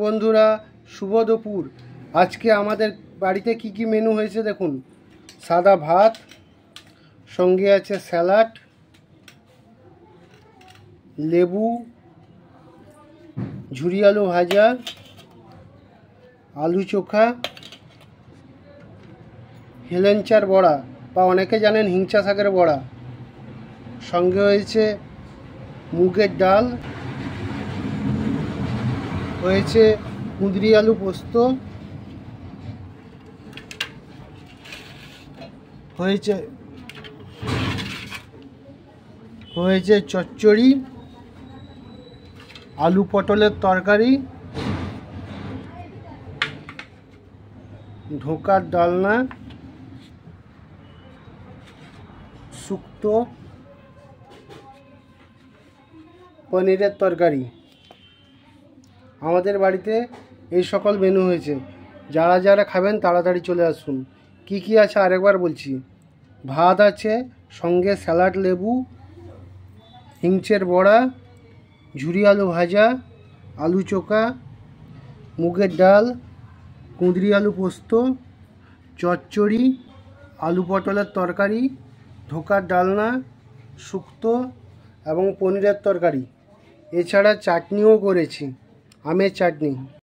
বন্ধুরা, শুভ দুপুর। আজকে আমাদের বাড়িতে কি কি মেনু হয়েছে দেখুন। সাদা ভাত, সঙ্গে আছে স্যালাড, লেবু, ঝুরি আলু ভাজা, আলু চোখা, হেলেঞ্চার বড়া বা অনেকে জানেন হিংচা শাকের বড়া, সঙ্গে হয়েছে মুগের ডাল, হয়েছে কুঁদরি আলু পোস্ত, হয়েছে চচ্চড়ি, আলু পটলের তরকারি, ঢোকার ডালনা, শুক্তো, পনিরের তরকারি। আমাদের বাড়িতে এই সকল মেনু হয়েছে। যারা যারা খাবেন তাড়াতাড়ি চলে আসুন। কি কি আছে আরেকবার বলছি। ভাত আছে, সঙ্গে স্যালাড, লেবু, হিংচের বড়া, ঝুরি আলু ভাজা, আলু চোখা, মুগের ডাল, কুঁদরি আলু পোস্ত, চচ্চড়ি, আলু পটলের তরকারি, ঢোকার ডালনা, শুক্তো এবং পনিরের তরকারি। এছাড়া চাটনিও করেছি, আমের চাটনি।